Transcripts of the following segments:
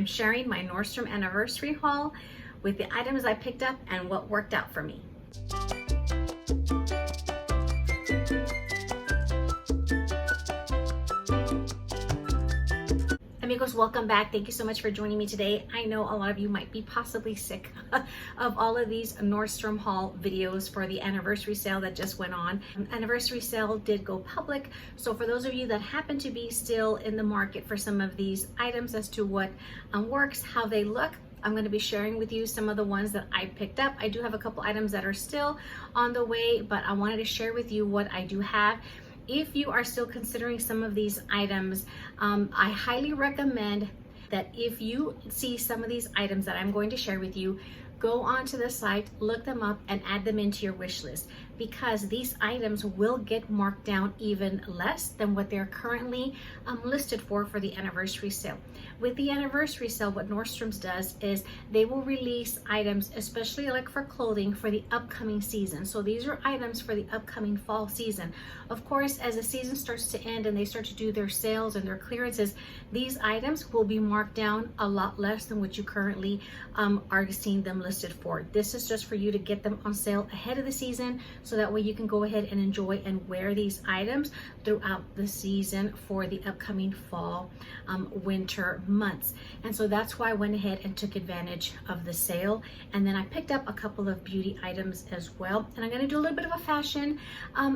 am sharing my Nordstrom anniversary haul with the items I picked up and what worked out for me. Amigos, welcome back. Thank you so much for joining me today. I know a lot of you might be possibly sick of all of these Nordstrom haul videos for the anniversary sale that just went on. Anniversary sale did go public, so for those of you that happen to be still in the market for some of these items as to what works, how they look, I'm going to be sharing with you some of the ones that I picked up. I do have a couple items that are still on the way, but I wanted to share with you what I do have. If you are still considering some of these items, I highly recommend that if you see some of these items that I'm going to share with you, go onto the site, look them up, and add them into your wish list, because these items will get marked down even less than what they're currently listed for the anniversary sale. With the anniversary sale, what Nordstrom's does is they will release items, especially like for clothing, for the upcoming season. So these are items for the upcoming fall season. Of course, as the season starts to end and they start to do their sales and their clearances, these items will be marked down a lot less than what you currently are seeing them listed for. This is just for you to get them on sale ahead of the season, so that way you can go ahead and enjoy and wear these items throughout the season for the upcoming fall, winter months. And so that's why I went ahead and took advantage of the sale. And then I picked up a couple of beauty items as well. And I'm going to do a little bit of a fashion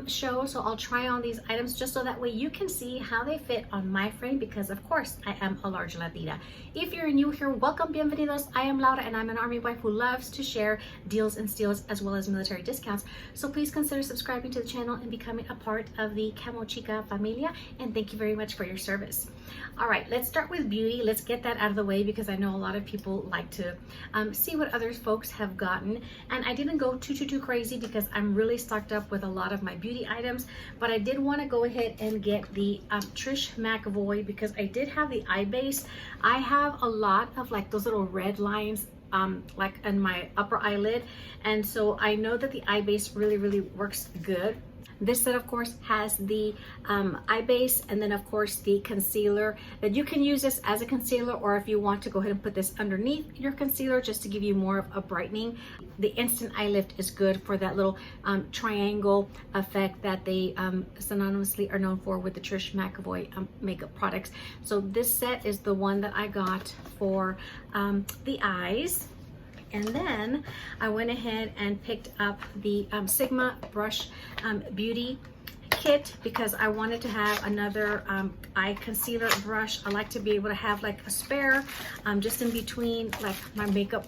show. So I'll try on these items just so that way you can see how they fit on my frame, because of course I am a large Latina. If you're new here, welcome, bienvenidos. I am Laura and I'm an Army wife who loves to share deals and steals as well as military discounts. So please consider subscribing to the channel and becoming a part of the Camochica familia. And thank you very much for your service. All right, let's start with beauty. Let's get that out of the way, because I know a lot of people like to see what other folks have gotten. And I didn't go too crazy because I'm really stocked up with a lot of my beauty items, but I did want to go ahead and get the Trish McAvoy, because I did have the eye base. I have a lot of like those little red lines like in my upper eyelid, and so I know that the eye base really works good. This set of course has the eye base, and then of course the concealer, that you can use this as a concealer, or if you want to go ahead and put this underneath your concealer just to give you more of a brightening. The instant eye lift is good for that little triangle effect that they synonymously are known for with the Trish McAvoy makeup products. So this set is the one that I got for the eyes. And then I went ahead and picked up the Sigma Brush Beauty Kit, because I wanted to have another eye concealer brush. I like to be able to have like a spare just in between like my makeup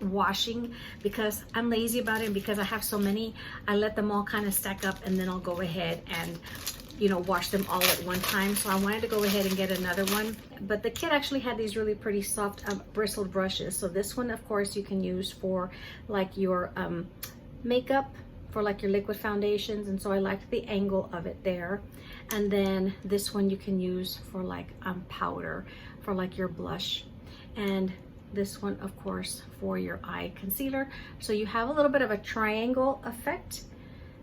washing, because I'm lazy about it, and because I have so many, I let them all kind of stack up, and then I'll go ahead and wash them all at one time. So I wanted to go ahead and get another one. But the kit actually had these really pretty soft bristled brushes. So this one, of course, you can use for like your makeup, for like your liquid foundations. And so I liked the angle of it there. And then this one you can use for like powder, for like your blush. And this one, of course, for your eye concealer. So you have a little bit of a triangle effect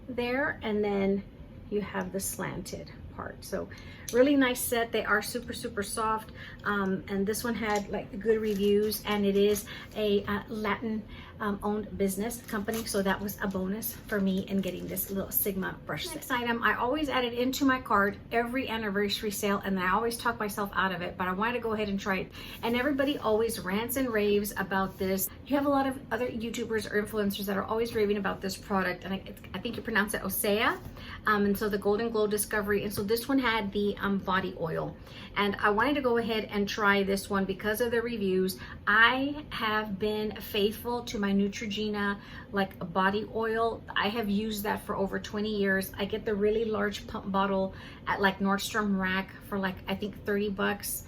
there. And then you have the slanted part. So really nice set. They are super soft, and this one had like good reviews, and it is a Latin owned business company, so that was a bonus for me in getting this little Sigma brush set. Next item, I always add it into my cart every anniversary sale, and I always talk myself out of it, but I wanted to go ahead and try it. And everybody always rants and raves about this. You have a lot of other YouTubers or influencers that are always raving about this product, and I think you pronounce it Osea. And so the Golden Glow Discovery, and so this one had the body oil, and I wanted to go ahead and try this one because of the reviews. I have been faithful to my Neutrogena like body oil. I have used that for over 20 years. I get the really large pump bottle at like Nordstrom Rack for like I think 30 bucks,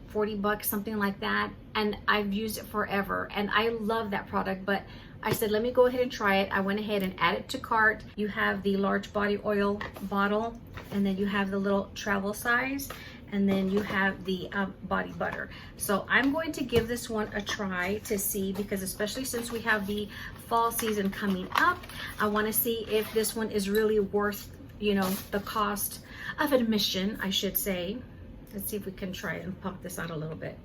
40 bucks, something like that, and I've used it forever, and I love that product. But I said, let me go ahead and try it. I went ahead and added it to cart. You have the large body oil bottle, and then you have the little travel size, and then you have the body butter. So I'm going to give this one a try to see, because especially since we have the fall season coming up, I want to see if this one is really worth, the cost of admission, I should say. Let's see if we can try and pump this out a little bit.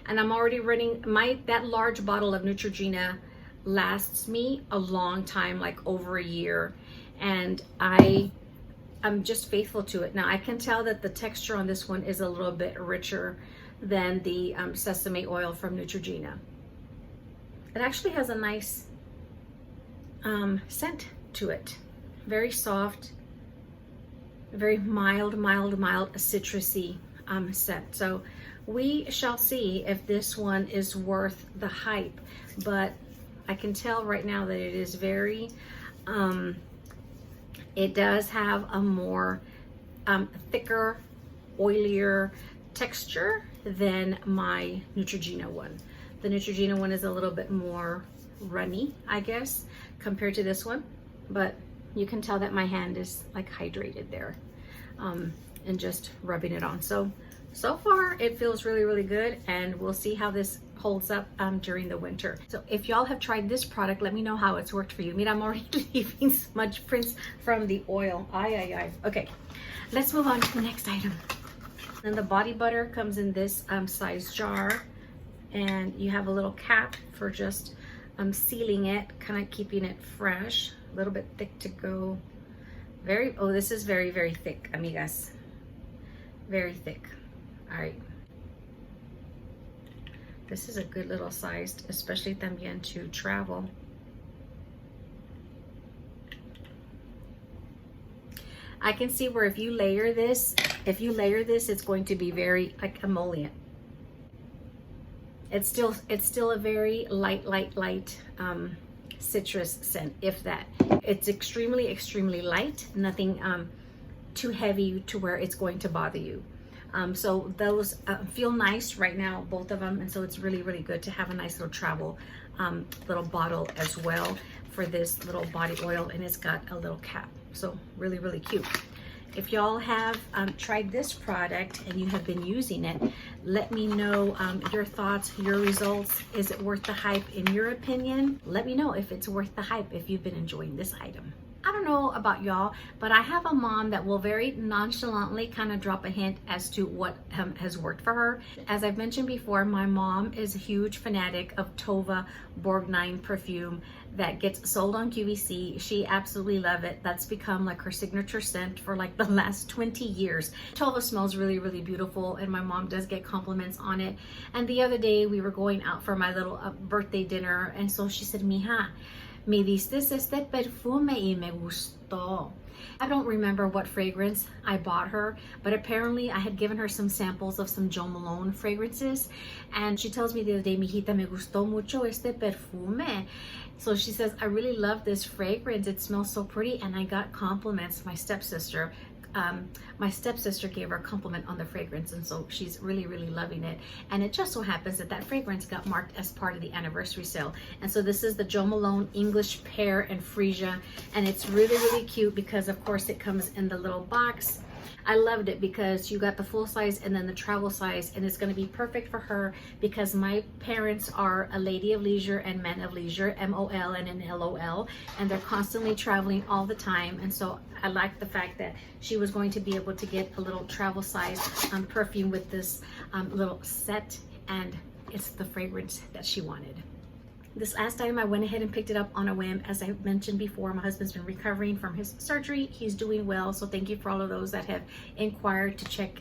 and I'm already running that large bottle of Neutrogena lasts me a long time, like over a year, and I'm just faithful to it. Now I can tell that the texture on this one is a little bit richer than the sesame oil from Neutrogena. It actually has a nice scent to it. Very soft, very mild, citrusy scent. So we shall see if this one is worth the hype, but I can tell right now that it is very, it does have a more thicker, oilier texture than my Neutrogena one. The Neutrogena one is a little bit more runny, I guess, compared to this one, but you can tell that my hand is like hydrated there, and just rubbing it on. So far it feels really good, and we'll see how this holds up during the winter. So if y'all have tried this product, let me know how it's worked for you. I mean, I'm already leaving smudge prints from the oil. Ay. Okay, let's move on to the next item. Then the body butter comes in this size jar, and you have a little cap for just sealing it, kind of keeping it fresh. A little bit thick to go. This is very thick, amigas. Very thick. All right. This is a good little sized, especially también to travel. I can see where if you layer this, it's going to be very like emollient. It's still a very light citrus scent, if that. It's extremely light, nothing too heavy to where it's going to bother you. So those feel nice right now, both of them, and so it's really good to have a nice little travel little bottle as well for this little body oil, and it's got a little cap, so really cute. If y'all have tried this product and you have been using it, let me know your thoughts, your results. Is it worth the hype in your opinion? Let me know if it's worth the hype if you've been enjoying this item. I don't know about y'all, but I have a mom that will very nonchalantly kind of drop a hint as to what has worked for her. As I've mentioned before, my mom is a huge fanatic of Tova Borgnine perfume that gets sold on QVC. She absolutely loves it. That's become like her signature scent for like the last 20 years. Tova smells really beautiful, and my mom does get compliments on it. And the other day we were going out for my little birthday dinner, and so she said, "Mija, me diste este perfume y me gustó." I don't remember what fragrance I bought her, but apparently I had given her some samples of some Jo Malone fragrances, and she tells me the other day, "Mijita, me gustó mucho este perfume." So she says, "I really love this fragrance. It smells so pretty," and I got compliments. My stepsister gave her a compliment on the fragrance, and so she's really loving it. And it just so happens that that fragrance got marked as part of the anniversary sale. And so this is the Jo Malone English Pear and Freesia, and it's really cute because of course it comes in the little box. I loved it because you got the full size and then the travel size, and it's going to be perfect for her because my parents are a lady of leisure and men of leisure, MOL and an LOL, and they're constantly traveling all the time. And so I like the fact that she was going to be able to get a little travel size perfume with this little set, and it's the fragrance that she wanted. This last item, I went ahead and picked it up on a whim. As I mentioned before, my husband's been recovering from his surgery. He's doing well, so thank you for all of those that have inquired to check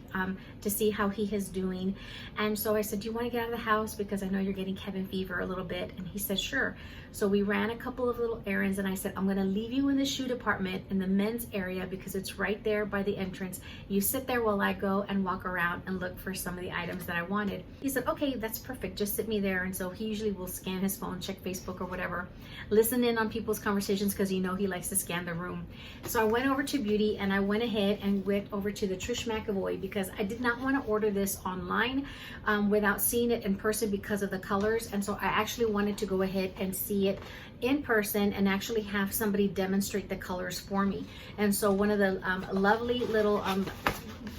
to see how he is doing. And so I said, "Do you want to get out of the house? Because I know you're getting cabin fever a little bit." And he said, "Sure." So we ran a couple of little errands, and I said, "I'm going to leave you in the shoe department in the men's area because it's right there by the entrance. You sit there while I go and walk around and look for some of the items that I wanted." He said, "Okay, that's perfect. Just sit me there." And so he usually will scan his phone, check Facebook or whatever, listen in on people's conversations because you know he likes to scan the room. So I went over to Beauty, and I went ahead and went over to the Trish McAvoy because I did not want to order this online without seeing it in person because of the colors. And so I actually wanted to go ahead and see it in person and actually have somebody demonstrate the colors for me. And so one of the lovely little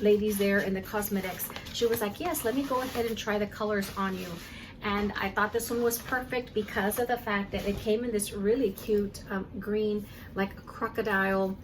ladies there in the cosmetics, she was like, "Yes, let me go ahead and try the colors on you." And I thought this one was perfect because of the fact that it came in this really cute green, like a crocodile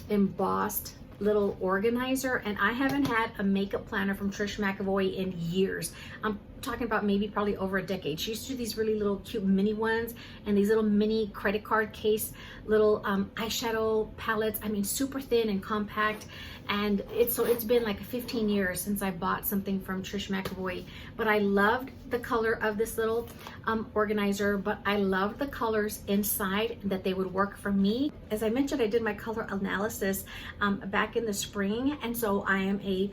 embossed little organizer. And I haven't had a makeup planner from Trish McAvoy in years. I'm talking about maybe probably over a decade. She used to do these really little cute mini ones and these little mini credit card case little eyeshadow palettes. I mean, super thin and compact. And it's been like 15 years since I bought something from Trish McAvoy, but I loved the color of this little organizer, but I loved the colors inside, that they would work for me. As I mentioned, I did my color analysis back in the spring, and so I am a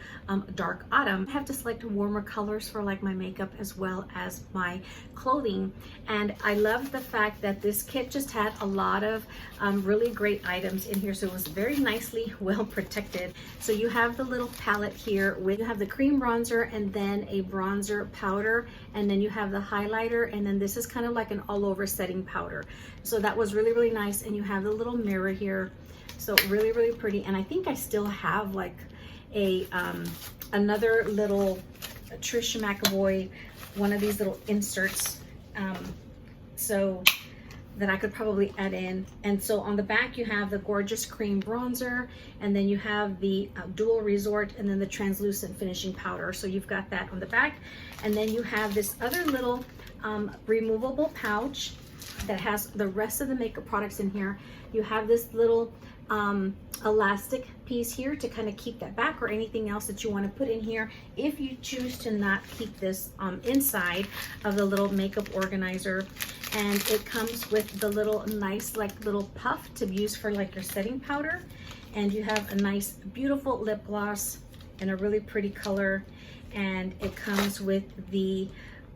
dark autumn. I have to select warmer colors for like my makeup as well as my clothing, and I love the fact that this kit just had a lot of really great items in here, so it was very nicely well protected. So you have the little palette here with, you have the cream bronzer and then a bronzer powder, and then you have the highlighter, and then this is kind of like an all over setting powder. So that was really, really nice. And you have the little mirror here. So really, really pretty. And I think I still have like a another little Trish McAvoy, one of these little inserts. So that I could probably add in. And so on the back you have the gorgeous cream bronzer, and then you have the dual resort, and then the translucent finishing powder. So you've got that on the back, and then you have this other little removable pouch that has the rest of the makeup products in here. You have this little elastic piece here to kind of keep that back, or anything else that you want to put in here if you choose to not keep this inside of the little makeup organizer. And it comes with the little nice like little puff to use for like your setting powder, and you have a nice beautiful lip gloss in a really pretty color, and it comes with the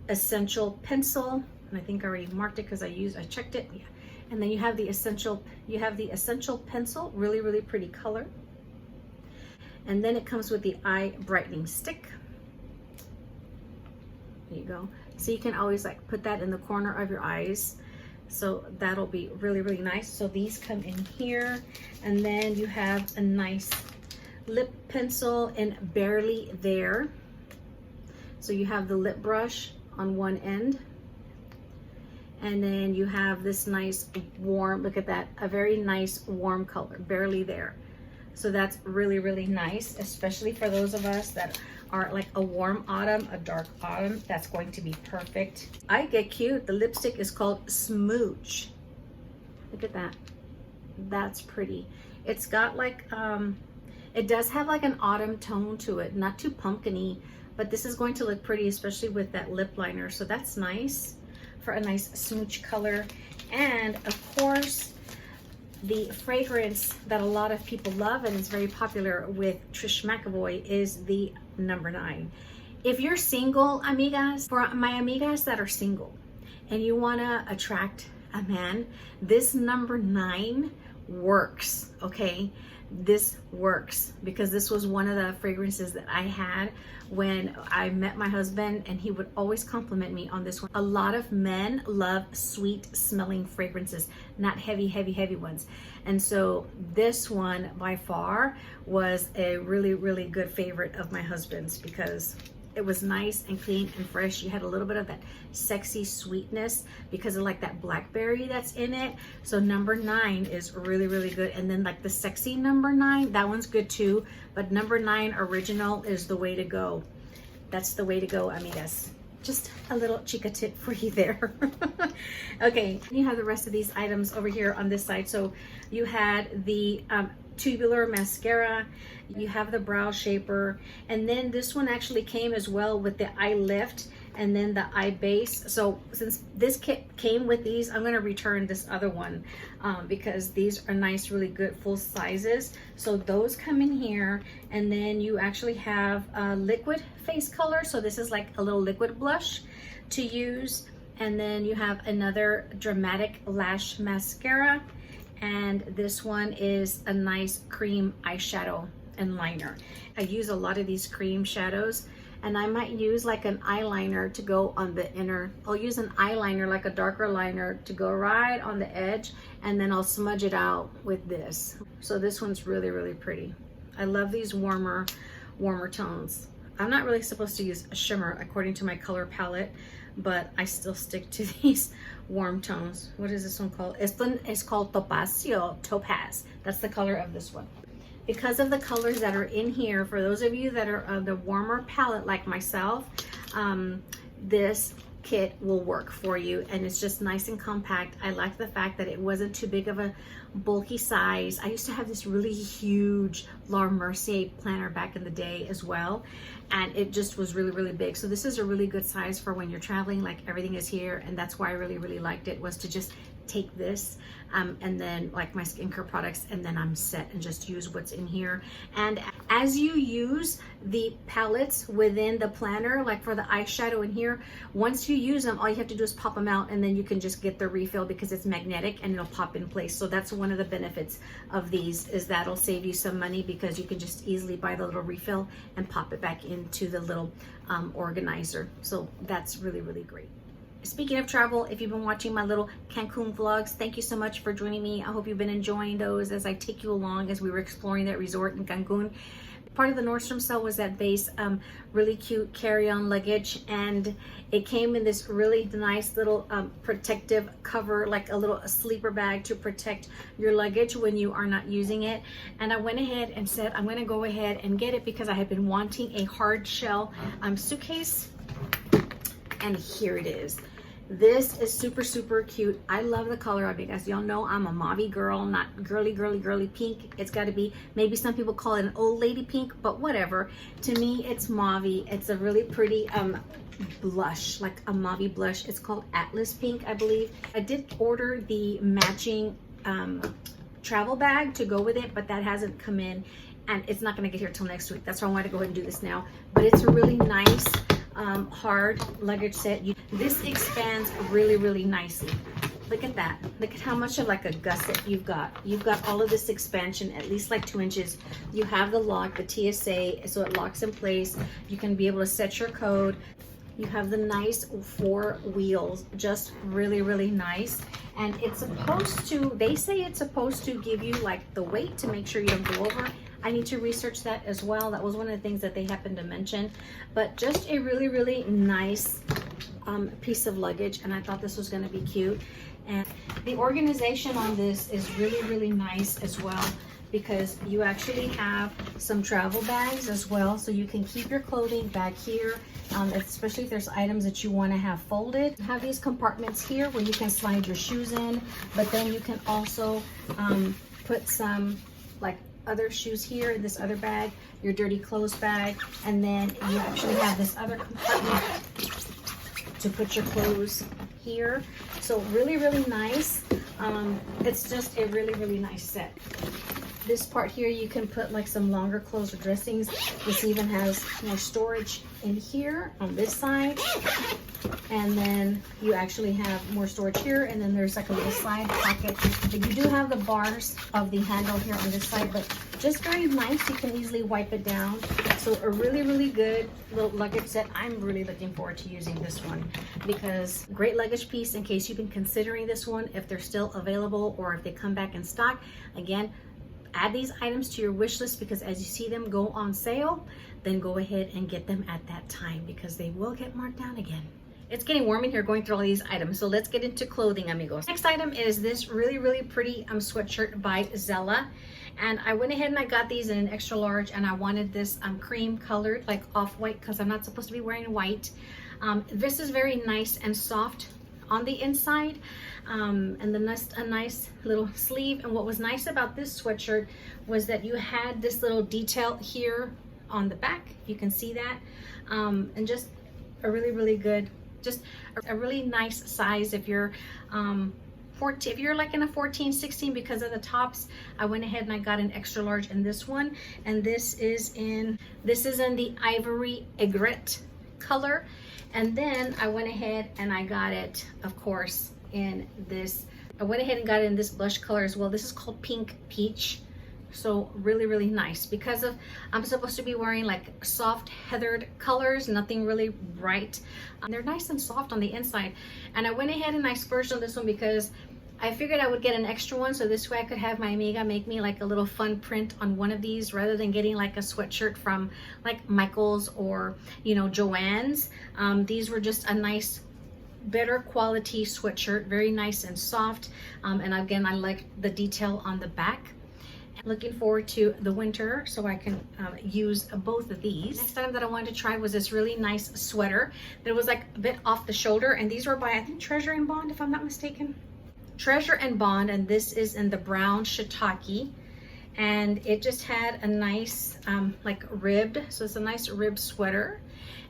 essential pencil, and I think I already marked it because I checked it. Yeah. And then you have the essential pencil, really, really pretty color. And then it comes with the eye brightening stick. There you go. So you can always like put that in the corner of your eyes. So that'll be really, really nice. So these come in here. And then you have a nice lip pencil in Barely There. So you have the lip brush on one end. And then you have this nice warm, look at that, a very nice warm color, Barely There. So that's really, really nice, especially for those of us that are like a warm autumn, a dark autumn. That's going to be perfect. I Get Cute, the lipstick is called Smooch. Look at that. That's pretty. It's got like, it does have like an autumn tone to it, not too pumpkin-y, but this is going to look pretty, especially with that lip liner. So that's nice for a nice smooch color. And of course, the fragrance that a lot of people love and is very popular with Trish McAvoy is the number 9. If you're single, amigas, for my amigas that are single and you want to attract a man, this number 9 works, okay? This works because this was one of the fragrances that I had when I met my husband, and he would always compliment me on this one. A lot of men love sweet smelling fragrances, not heavy ones. And so this one by far was a really, really good favorite of my husband's because it was nice and clean and fresh. You had a little bit of that sexy sweetness because of like that blackberry that's in it. So number 9 is really, really good. And then like the sexy number 9, that one's good too. But number 9 original is the way to go. That's the way to go, amigas. Just a little Chica tip for you there. Okay, you have the rest of these items over here on this side. So you had the tubular mascara, you have the brow shaper, and then this one actually came as well with the eye lift and then the eye base. So since this kit came with these, I'm going to return this other one because these are nice, really good full sizes. So those come in here, and then you actually have a liquid face color. So this is like a little liquid blush to use, and then you have another dramatic lash mascara, and this one is a nice cream eyeshadow and liner. I use a lot of these cream shadows, and I might use like an eyeliner to go on the inner. I'll use an eyeliner, like a darker liner, to go right on the edge, and then I'll smudge it out with this. So this one's really, really pretty. I love these warmer tones. I'm not really supposed to use a shimmer according to my color palette, but I still stick to these warm tones. What is this one called? It's called Topaz. That's the color of this one. Because of the colors that are in here, for those of you that are of the warmer palette like myself, this kit will work for you, and it's just nice and compact. I like the fact that it wasn't too big of a bulky size. I used to have this really huge La Mercier planner back in the day as well, and it just was really big. So this is a really good size for when you're traveling, like everything is here, and that's why I really liked it, was to just take this and then like my skincare products, and then I'm set and just use what's in here. And as you use the palettes within the planner, like for the eyeshadow in here, once you use them, all you have to do is pop them out, and then you can just get the refill because it's magnetic and it'll pop in place. So that's one of the benefits of these, is that'll save you some money because you can just easily buy the little refill and pop it back into the little organizer. So that's really great. Speaking of travel, if you've been watching my little Cancun vlogs, thank you so much for joining me. I hope you've been enjoying those as I take you along as we were exploring that resort in Cancun. Part of the Nordstrom sale was that base really cute carry-on luggage, and it came in this really nice little protective cover, like a little sleeper bag to protect your luggage when you are not using it. And I went ahead and said I'm going to go ahead and get it because I had been wanting a hard shell suitcase, and here it is. This is super cute. I love the color of it. As y'all know, I'm a mauve girl, not girly pink. It's got to be, maybe some people call it an old lady pink, but whatever. To me, it's mauve. It's a really pretty blush, like a mauve blush. It's called Atlas Pink, I believe. I did order the matching travel bag to go with it, but that hasn't come in, and it's not going to get here till next week. That's why I wanted to go ahead and do this now. But it's a really nice hard luggage set. This expands really nicely. Look at that. Look at how much of like a gusset you've got. You've got all of this expansion, at least like 2 inches. You have the lock, the TSA, so it locks in place. You can be able to set your code. You have the nice 4 wheels, just really nice. And it's supposed to, they say it's supposed to give you like the weight to make sure you don't go over. I need to research that as well. That was one of the things that they happened to mention. But just a really nice piece of luggage, and I thought this was going to be cute. And the organization on this is really nice as well, because you actually have some travel bags as well, so you can keep your clothing back here, especially if there's items that you want to have folded. You have these compartments here where you can slide your shoes in, but then you can also put some like other shoes here in this other bag, your dirty clothes bag, and then you actually have this other compartment to put your clothes here. So really nice. It's just a really nice set. This part here, you can put like some longer clothes or dressings. This even has more storage in here on this side, and then you actually have more storage here, and then there's like a little side pocket. But you do have the bars of the handle here on this side, but just very nice. You can easily wipe it down. So a really good little luggage set. I'm really looking forward to using this one, because great luggage piece in case you've been considering this one, if they're still available or if they come back in stock. Again, add these items to your wish list, because as you see them go on sale, then go ahead and get them at that time, because they will get marked down again. It's getting warm in here going through all these items, so let's get into clothing, amigos. Next item is this really pretty sweatshirt by Zella, and I went ahead and I got these in an extra large, and I wanted this cream colored, like off-white, because I'm not supposed to be wearing white. This is very nice and soft on the inside, and then a nice little sleeve. And what was nice about this sweatshirt was that you had this little detail here on the back, you can see that, and just a really good, just a really nice size if you're if you're like in a 14, 16, because of the tops. I went ahead and I got an extra large in this one, and this is in the ivory aigrette color. And then I went ahead and I got it, of course, in this, I went ahead and got it in this blush color as well. This is called Pink Peach. So really nice, because of, I'm supposed to be wearing like soft heathered colors, nothing really bright. They're nice and soft on the inside. And I went ahead and I splurged on this one because I figured I would get an extra one, so this way I could have my amiga make me like a little fun print on one of these, rather than getting like a sweatshirt from like Michael's or, you know, Joann's. These were just a nice, better quality sweatshirt, very nice and soft. And again, I like the detail on the back. Looking forward to the winter so I can use both of these. Next item that I wanted to try was this really nice sweater that was like a bit off the shoulder, and these were by, I think, Treasure and Bond, if I'm not mistaken. Treasure and Bond, and this is in the brown shiitake, and it just had a nice like ribbed, so it's a nice ribbed sweater,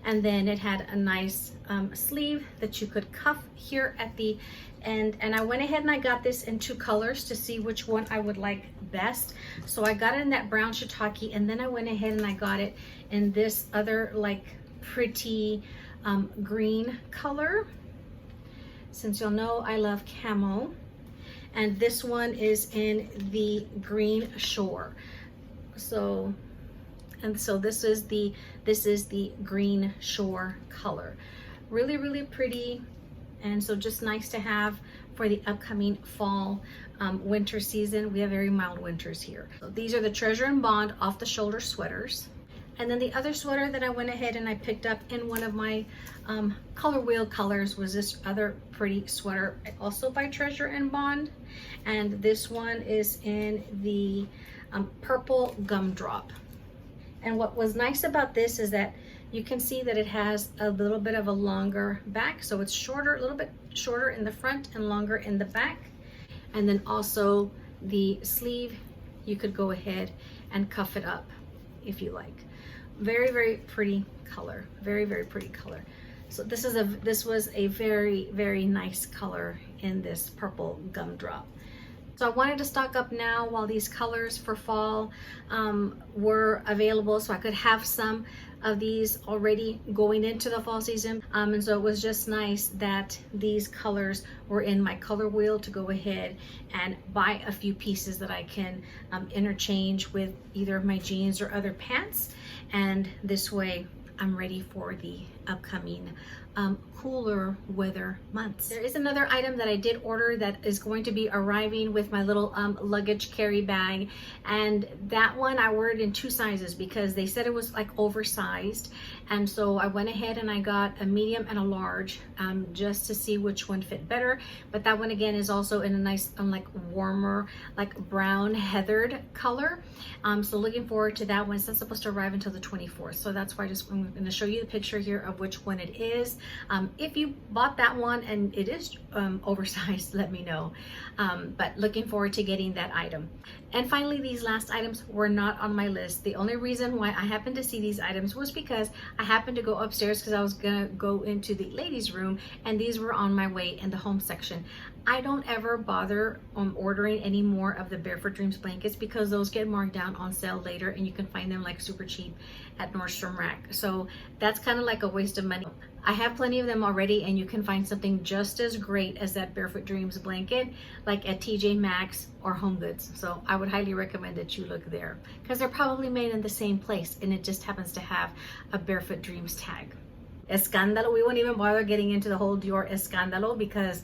and then it had a nice sleeve that you could cuff here at the end. And I went ahead and I got this in 2 colors to see which one I would like best. So I got it in that brown shiitake, and then I went ahead and I got it in this other like pretty green color, since you'll know I love camo. And this one is in the green shore. So this is the green shore color. Really pretty, and so just nice to have for the upcoming fall winter season. We have very mild winters here. So these are the Treasure and Bond off the shoulder sweaters. And then the other sweater that I went ahead and I picked up in one of my color wheel colors was this other pretty sweater, also by Treasure and Bond. And this one is in the purple gumdrop. And what was nice about this is that you can see that it has a little bit of a longer back. So it's shorter, a little bit shorter in the front and longer in the back. And then also the sleeve, you could go ahead and cuff it up if you like. Very pretty color, very pretty color. So this was a very nice color in this purple gumdrop. So I wanted to stock up now while these colors for fall were available, so I could have some of these already going into the fall season. And so it was just nice that these colors were in my color wheel to go ahead and buy a few pieces that I can interchange with either my jeans or other pants. And this way I'm ready for the upcoming cooler weather months. There is another item that I did order that is going to be arriving with my little luggage carry bag, and that one I ordered in 2 sizes because they said it was like oversized, and so I went ahead and I got a medium and a large just to see which one fit better. But that one again is also in a nice like warmer, like brown heathered color. So looking forward to that one. It's not supposed to arrive until the 24th, so that's why I'm going to show you the picture here of which one it is. If you bought that one and it is oversized, let me know. But looking forward to getting that item. And finally, these last items were not on my list. The only reason why I happened to see these items was because I happened to go upstairs because I was gonna go into the ladies' room, and these were on my way in the home section. I don't ever bother ordering any more of the Barefoot Dreams blankets because those get marked down on sale later, and you can find them like super cheap at Nordstrom Rack. So that's kind of like a waste of money. I have plenty of them already, and you can find something just as great as that Barefoot Dreams blanket like at TJ Maxx or Home Goods. So I would highly recommend that you look there because they're probably made in the same place, and it just happens to have a Barefoot Dreams tag. Escándalo, we won't even bother getting into the whole Dior escándalo because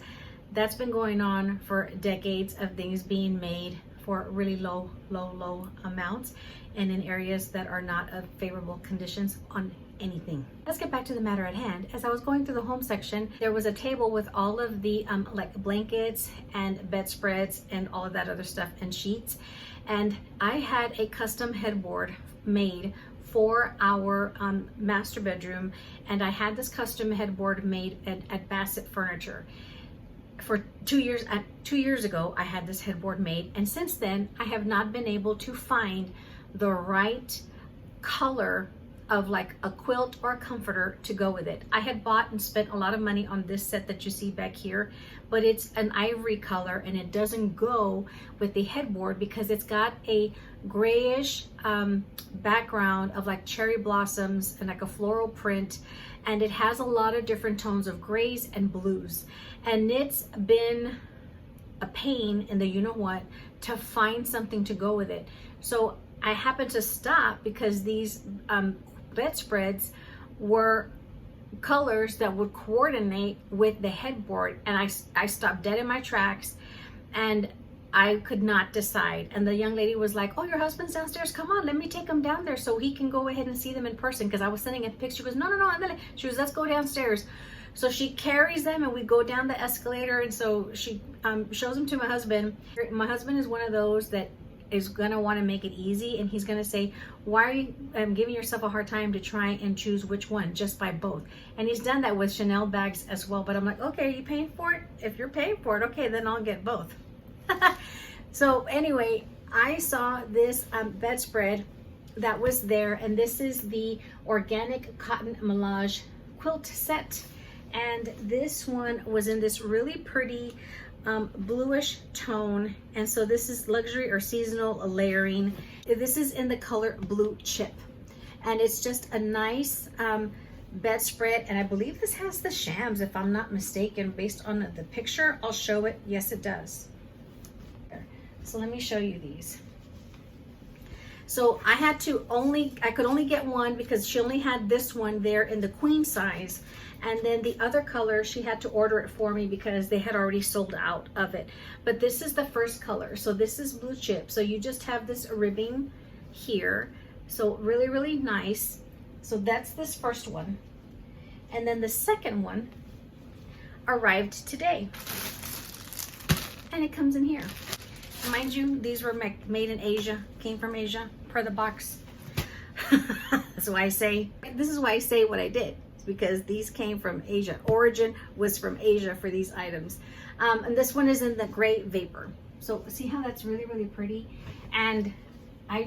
that's been going on for decades of things being made for really low amounts and in areas that are not of favorable conditions on anything. Let's get back to the matter at hand. As I was going through the home section, there was a table with all of the like blankets and bedspreads and all of that other stuff and sheets. And I had a custom headboard made for our master bedroom, and I had this custom headboard made at Bassett Furniture. For 2 years, 2 years ago, I had this headboard made, and since then, I have not been able to find the right color of like a quilt or a comforter to go with it. I had bought and spent a lot of money on this set that you see back here, but it's an ivory color and it doesn't go with the headboard because it's got a grayish background of like cherry blossoms and like a floral print, and it has a lot of different tones of grays and blues, and it's been a pain in the you-know-what to find something to go with it. So I happened to stop because these bedspreads were colors that would coordinate with the headboard, and I stopped dead in my tracks and I could not decide. And the young lady was like, "Oh, your husband's downstairs, come on, let me take him down there so he can go ahead and see them in person," because I was sending a picture. She goes, no, she goes, "Let's go downstairs." So she carries them and we go down the escalator, and so she shows them to my husband. My husband is one of those that is gonna want to make it easy, and he's gonna say, why are you giving yourself a hard time to try and choose which one? Just buy both. And he's done that with Chanel bags as well. But I'm like, okay, are you paying for it? If you're paying for it, okay, then I'll get both. So anyway, I saw this bedspread that was there, and this is the organic cotton melange quilt set, and this one was in this really pretty bluish tone. And so this is luxury or seasonal layering. This is in the color blue chip, and it's just a nice bedspread. And I believe this has the shams, if I'm not mistaken, based on the picture. I'll show it. Yes, it does. So let me show you these. So I could only get one because she only had this one there in the queen size. And then the other color, she had to order it for me because they had already sold out of it. But this is the first color. So this is blue chip. So you just have this ribbing here. So really, really nice. So that's this first one. And then the second one arrived today. And it comes in here. Mind you, these were made in Asia, came from Asia per the box. That's why I say, this is why I say what I did. It's because these came from Asia. Origin was from Asia for these items. And this one is in the gray vapor. So see how that's really, really pretty? And I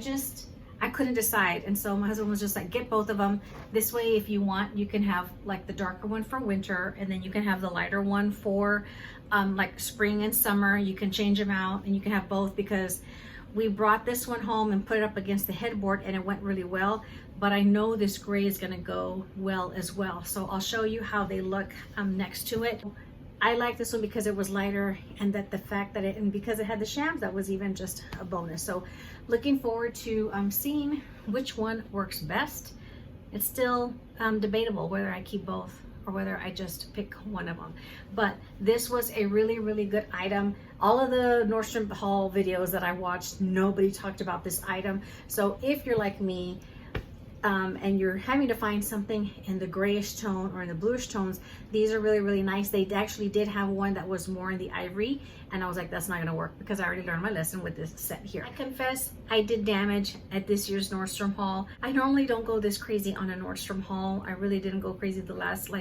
couldn't decide. And so my husband was just like, get both of them. This way, if you want, you can have like the darker one for winter, and then you can have the lighter one for like spring and summer. You can change them out, and you can have both, because we brought this one home and put it up against the headboard and it went really well. But I know this gray is gonna go well as well. So I'll show you how they look next to it. I like this one because it was lighter, and that the fact that and because it had the shams, that was even just a bonus. So looking forward to seeing which one works best. It's still debatable whether I keep both or whether I just pick one of them. But this was a really, really good item. All of the Nordstrom haul videos that I watched, nobody talked about this item. So if you're like me, and you're having to find something in the grayish tone or in the bluish tones, these are really, really nice. They actually did have one that was more in the ivory, and I was like, that's not gonna work because I already learned my lesson with this set here. I confess I did damage at this year's Nordstrom haul. I normally don't go this crazy on a Nordstrom haul. I really didn't go crazy the last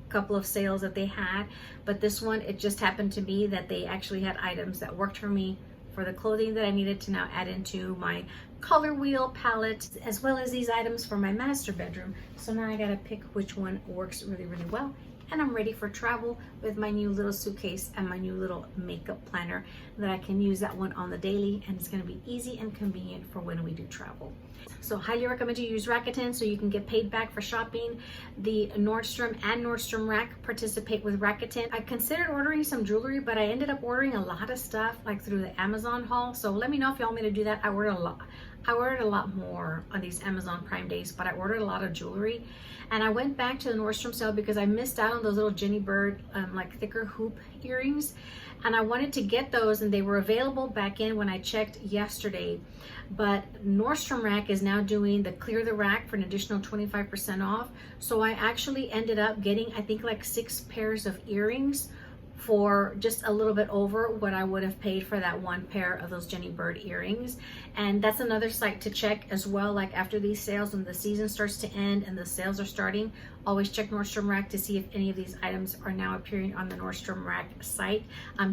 couple of sales that they had, but this one, it just happened to be that they actually had items that worked for me for the clothing that I needed to now add into my color wheel palette, as well as these items for my master bedroom. So now I gotta pick which one works really, really well. And I'm ready for travel with my new little suitcase and my new little makeup planner that I can use that one on the daily, and it's gonna be easy and convenient for when we do travel. So highly recommend you use Rakuten so you can get paid back for shopping. The Nordstrom and Nordstrom Rack participate with Rakuten. I considered ordering some jewelry, but I ended up ordering a lot of stuff through the Amazon haul. So let me know if you want me to do that. I ordered a lot more on these Amazon Prime days, but I ordered a lot of jewelry. And I went back to the Nordstrom sale because I missed out on those little Jenny Bird thicker hoop earrings. And I wanted to get those, and they were available back in when I checked yesterday. But Nordstrom Rack is now doing the clear the rack for an additional 25% off. So I actually ended up getting, I think 6 pairs of earrings for just a little bit over what I would have paid for that one pair of those Jenny Bird earrings. And that's another site to check as well. After these sales, when the season starts to end and the sales are starting, always check Nordstrom Rack to see if any of these items are now appearing on the Nordstrom Rack site.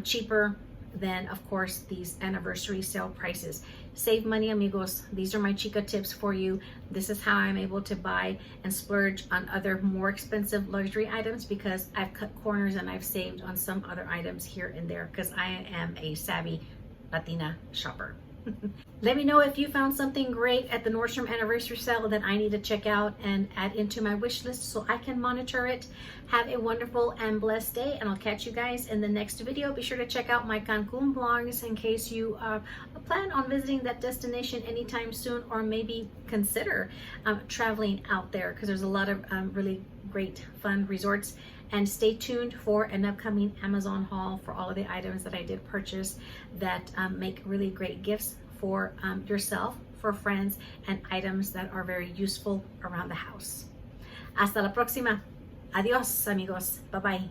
Cheaper than, of course, these anniversary sale prices. Save money, amigos. These are my Chica tips for you. This is how I'm able to buy and splurge on other more expensive luxury items, because I've cut corners and I've saved on some other items here and there, because I am a savvy Latina shopper. Let me know if you found something great at the Nordstrom anniversary sale that I need to check out and add into my wish list so I can monitor it. Have a wonderful and blessed day, and I'll catch you guys in the next video. Be sure to check out my Cancun vlogs in case you plan on visiting that destination anytime soon, or maybe consider traveling out there, because there's a lot of really great fun resorts. And stay tuned for an upcoming Amazon haul for all of the items that I did purchase that make really great gifts for yourself, for friends, and items that are very useful around the house. Hasta la próxima. Adios, amigos. Bye-bye.